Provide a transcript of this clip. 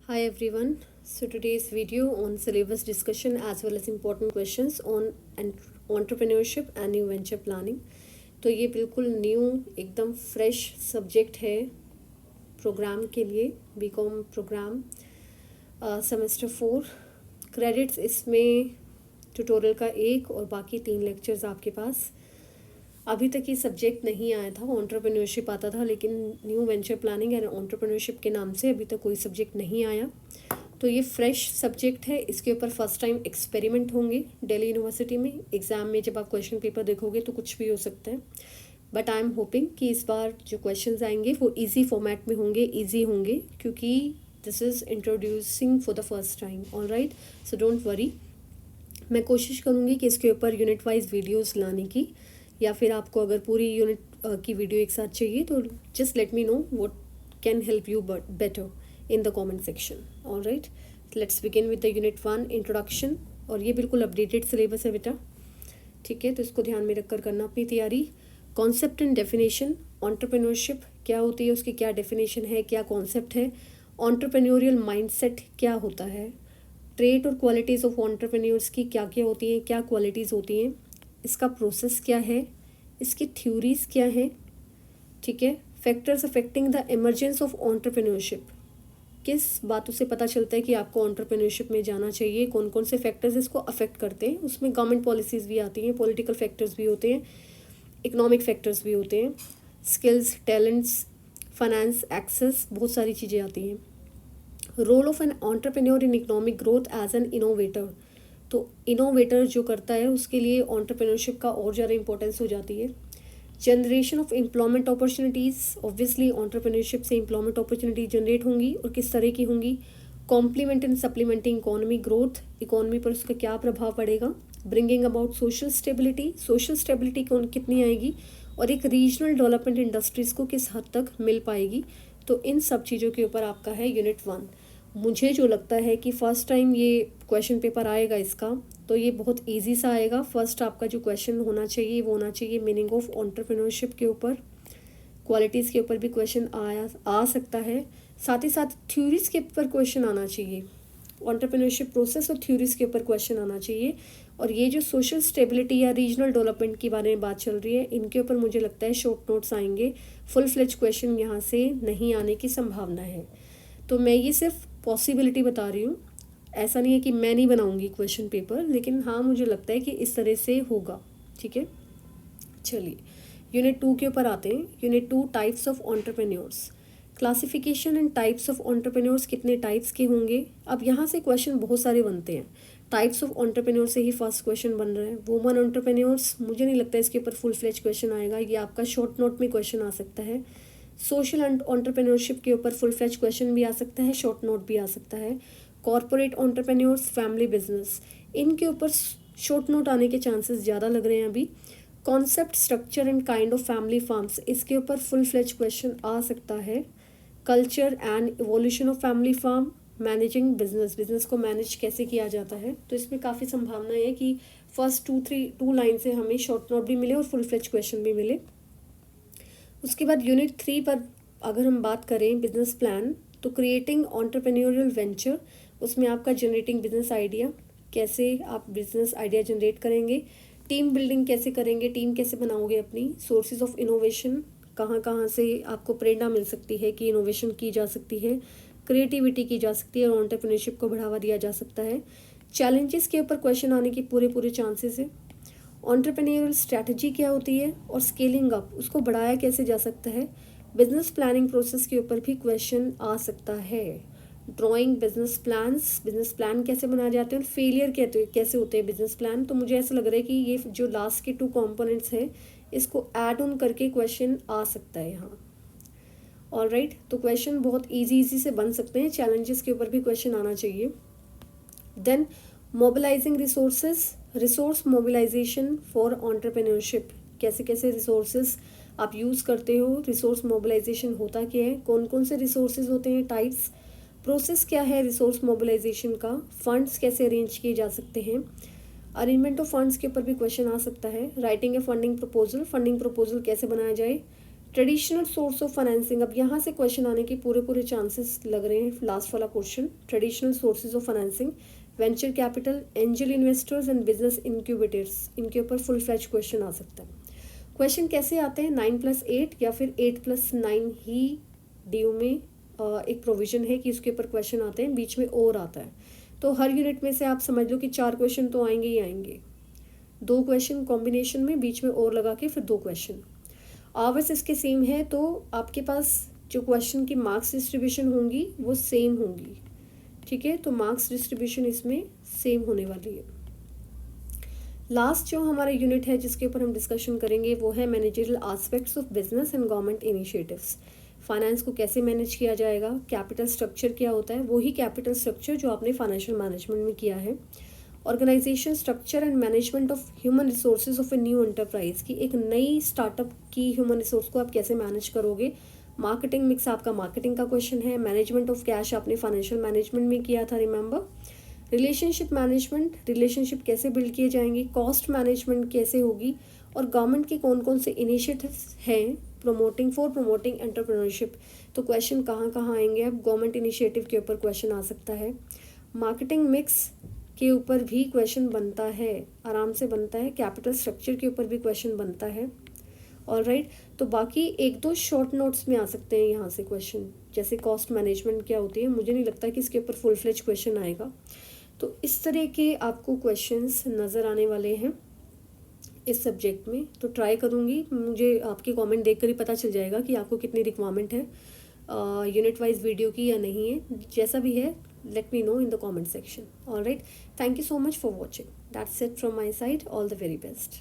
Hi everyone. So today's video on syllabus discussion as well as important questions on entrepreneurship and new venture planning. तो ये बिल्कुल new एकदम fresh subject है programme के लिए, BCom programme semester 4। Credits इसमें tutorial का 1 और बाकी 3 लेक्चर्स आपके पास। अभी तक ये सब्जेक्ट नहीं आया था, एंटरप्रेन्योरशिप आता था, लेकिन new venture planning and entrepreneurship के नाम से अभी तक कोई सब्जेक्ट नहीं आया। तो ये फ्रेश सब्जेक्ट है, इसके ऊपर फर्स्ट टाइम एक्सपेरिमेंट होंगे दिल्ली यूनिवर्सिटी में। एग्ज़ाम में जब आप क्वेश्चन पेपर देखोगे तो कुछ भी हो सकता है, बट आई एम होपिंग कि इस बार जो क्वेश्चंस आएंगे वो ईजी फॉर्मेट में होंगे, ईजी होंगे, क्योंकि this is introducing for the first time. All right, so don't worry. मैं कोशिश करूँगी कि इसके ऊपर यूनिट वाइज वीडियोज़ लाने की, या फिर आपको अगर पूरी यूनिट की वीडियो एक साथ चाहिए तो just let me know what can help you better in the comment section. All right, let's begin with the unit 1 introduction. और ये बिल्कुल अपडेटेड सिलेबस है बेटा, ठीक है, तो इसको ध्यान में रखकर करना अपनी तैयारी। कॉन्सेप्ट एंड डेफिनेशन, एंटरप्रेन्योरशिप क्या होती है, उसकी क्या डेफिनेशन है, क्या कॉन्सेप्ट है, एंटरप्रेन्योरियल माइंडसेट क्या होता है, ट्रेट और क्वालिटीज़ ऑफ एंटरप्रेन्योर्स की क्या क्या होती हैं, क्या क्वालिटीज़ होती हैं, इसका प्रोसेस क्या है, इसकी थ्योरीज क्या है, ठीक है, factors affecting the emergence of entrepreneurship, किस बातों से पता चलता है कि आपको एंटरप्रेन्योरशिप में जाना चाहिए, कौन कौन से फैक्टर्स इसको अफेक्ट करते हैं। उसमें गवर्नमेंट पॉलिसीज़ भी आती हैं, पॉलिटिकल फैक्टर्स भी होते हैं, इकोनॉमिक फैक्टर्स भी होते हैं, स्किल्स, टैलेंट्स, फाइनेंस, एक्सेस, बहुत सारी चीज़ें आती हैं। Role of an entrepreneur in economic growth as an innovator, तो इनोवेटर जो करता है उसके लिए एंटरप्रेन्योरशिप का और ज़्यादा इंपॉर्टेंस हो जाती है। Generation of employment opportunities, obviously entrepreneurship से एम्प्लॉयमेंट अपॉर्चुनिटी जनरेट होंगी और किस तरह की होंगी। Complement and supplementing economy growth, economy पर उसका क्या प्रभाव पड़ेगा। Bringing about social stability, social stability कितनी आएगी, और एक रीजनल डेवलपमेंट इंडस्ट्रीज़ को किस हद तक मिल पाएगी। तो इन सब चीज़ों के ऊपर आपका है यूनिट 1। मुझे जो लगता है कि फ़र्स्ट टाइम ये क्वेश्चन पेपर आएगा इसका, तो ये बहुत इजी सा आएगा। फर्स्ट आपका जो क्वेश्चन होना चाहिए वो होना चाहिए मीनिंग ऑफ एंटरप्रेन्योरशिप के ऊपर, क्वालिटीज़ के ऊपर भी क्वेश्चन आ सकता है, साथ ही साथ थ्योरीज़ के ऊपर क्वेश्चन आना चाहिए, एंटरप्रेन्योरशिप प्रोसेस और थ्योरीज़ के ऊपर क्वेश्चन आना चाहिए। और ये जो सोशल स्टेबिलिटी या रीजनल डेवलपमेंट के बारे में बात चल रही है, इनके ऊपर मुझे लगता है शॉर्ट नोट्स आएंगे, फुल फ्लेज क्वेश्चन यहाँ से नहीं आने की संभावना है। तो मैं ये सिर्फ पॉसिबिलिटी बता रही हूँ, ऐसा नहीं है कि मैं नहीं बनाऊंगी क्वेश्चन पेपर, लेकिन हाँ मुझे लगता है कि इस तरह से होगा, ठीक है। चलिए यूनिट 2 के ऊपर आते हैं। Unit 2, types of entrepreneurs, classification and types of entrepreneurs, कितने टाइप्स के होंगे। अब यहाँ से क्वेश्चन बहुत सारे बनते हैं, टाइप्स ऑफ एंटरप्रेन्योर से ही फर्स्ट क्वेश्चन बन रहा है। वुमन एंटरप्रेन्योर्स, मुझे नहीं लगता इसके ऊपर फुल फ्लेज क्वेश्चन आएगा, ये आपका शॉर्ट नोट में क्वेश्चन आ सकता है। सोशल एंटरप्रेन्योरशिप के ऊपर फुल फ्लेज क्वेश्चन भी आ सकता है, शॉर्ट नोट भी आ सकता है। कॉर्पोरेट एंटरप्रेन्योर्स, फैमिली बिजनेस, इनके ऊपर शॉर्ट नोट आने के चांसेस ज़्यादा लग रहे हैं अभी। Concept, structure and kind of family firms, इसके ऊपर फुल फ्लेज क्वेश्चन आ सकता है। Culture and evolution of family firm, managing business, business को मैनेज कैसे किया जाता है। तो इसमें काफ़ी संभावना है कि फर्स्ट 2 लाइन से हमें शॉर्ट नोट भी मिले और फुल फ्लेज क्वेश्चन भी मिले। उसके बाद यूनिट 3 पर अगर हम बात करें बिजनेस प्लान, तो क्रिएटिंग एंटरप्रेन्योरियल वेंचर, उसमें आपका जनरेटिंग बिजनेस आइडिया, कैसे आप बिजनेस आइडिया जनरेट करेंगे। टीम बिल्डिंग कैसे करेंगे, टीम कैसे बनाओगे अपनी। सोर्सेज ऑफ इनोवेशन, कहाँ कहाँ से आपको प्रेरणा मिल सकती है कि इनोवेशन की जा सकती है, क्रिएटिविटी की जा सकती है और एंटरप्रेन्योरशिप को बढ़ावा दिया जा सकता है। चैलेंजेस के ऊपर क्वेश्चन आने की पूरे चांसेस है। एंटरप्रेन्योरियल स्ट्रैटेजी क्या होती है और स्केलिंग अप, उसको बढ़ाया कैसे जा सकता है। बिजनेस प्लानिंग प्रोसेस के ऊपर भी क्वेश्चन आ सकता है। Drawing business plans, business plan कैसे बनाए जाते हैं और फेलियर कैसे होते हैं बिजनेस प्लान। तो मुझे ऐसा लग रहा है कि ये जो लास्ट के 2 कंपोनेंट्स हैं, इसको ऐड ऑन करके क्वेश्चन आ सकता है यहाँ। ऑल राइट, तो क्वेश्चन बहुत इजी से बन सकते हैं, चैलेंजेस के ऊपर भी क्वेश्चन आना चाहिए। Then mobilising resources, resource mobilisation for entrepreneurship, कैसे कैसे रिसोर्सेज आप यूज़ करते हो, रिसोर्स मोबिलाइजेशन होता क्या है, कौन कौन से रिसोर्सेज होते हैं, टाइप्स, प्रोसेस क्या है रिसोर्स मोबिलाइजेशन का, फंड्स कैसे अरेंज किए जा सकते हैं। अरेंजमेंट ऑफ फंड्स के ऊपर भी क्वेश्चन आ सकता है। Writing a funding proposal, funding proposal कैसे बनाया जाए। ट्रेडिशनल सोर्स ऑफ फाइनेंसिंग, अब यहाँ से क्वेश्चन आने के पूरे पूरे चांसेस लग रहे हैं। लास्ट वाला question, traditional sources of financing, venture capital, angel investors and business incubators, इनके ऊपर फुल फ्लैज क्वेश्चन आ सकता है। क्वेश्चन कैसे आते हैं, 9+8 या फिर 8+9 ही डी में एक प्रोविजन है कि उसके ऊपर क्वेश्चन आते हैं, बीच में और आता है। तो हर यूनिट में से आप समझ लो कि 4 क्वेश्चन तो आएंगे ही आएंगे, 2 क्वेश्चन कॉम्बिनेशन में, बीच में और लगा के फिर 2 क्वेश्चन। आवर्स इसके सेम है, तो आपके पास जो क्वेश्चन की मार्क्स डिस्ट्रीब्यूशन होंगी वो सेम होंगी, ठीक है। तो मार्क्स डिस्ट्रीब्यूशन इसमें सेम होने वाली है। लास्ट जो हमारा यूनिट है जिसके ऊपर हम डिस्कशन करेंगे वो है managerial aspects of business and government initiatives. Finance को कैसे मैनेज किया जाएगा, कैपिटल स्ट्रक्चर क्या होता है, वही कैपिटल स्ट्रक्चर जो आपने फाइनेंशियल मैनेजमेंट में किया है। Organisation structure and management of human resources of a new enterprise, की एक नई स्टार्टअप की ह्यूमन रिसोर्स को आप कैसे मैनेज करोगे। मार्केटिंग मिक्स आपका मार्केटिंग का क्वेश्चन है। मैनेजमेंट ऑफ कैश आपने फाइनेंशियल मैनेजमेंट में किया था, रिमेंबर। रिलेशनशिप मैनेजमेंट, रिलेशनशिप कैसे बिल्ड किए जाएंगे। कॉस्ट मैनेजमेंट कैसे होगी, और गवर्नमेंट के कौन कौन से इनिशिएटिव्स हैं प्रमोटिंग एंटरप्रेन्योरशिप। तो क्वेश्चन कहाँ कहाँ आएंगे, अब गवर्नमेंट इनिशिएटिव के ऊपर क्वेश्चन आ सकता है। मार्केटिंग मिक्स के ऊपर भी क्वेश्चन बनता है, आराम से बनता है। कैपिटल स्ट्रक्चर के ऊपर भी क्वेश्चन बनता है। ऑलराइट, तो बाकी 1-2 शॉर्ट नोट्स में आ सकते हैं यहाँ से क्वेश्चन, जैसे कॉस्ट मैनेजमेंट क्या होती है। मुझे नहीं लगता कि इसके ऊपर फुल फ्लेज क्वेश्चन आएगा। तो इस तरह के आपको क्वेश्चंस नज़र आने वाले हैं इस सब्जेक्ट में। तो ट्राई करूँगी, मुझे आपके कमेंट देखकर ही पता चल जाएगा कि आपको कितनी रिक्वायरमेंट है यूनिट वाइज वीडियो की या नहीं है। जैसा भी है let me know in the comment section. All right, thank you so much for watching. That's it from my side. All the very best.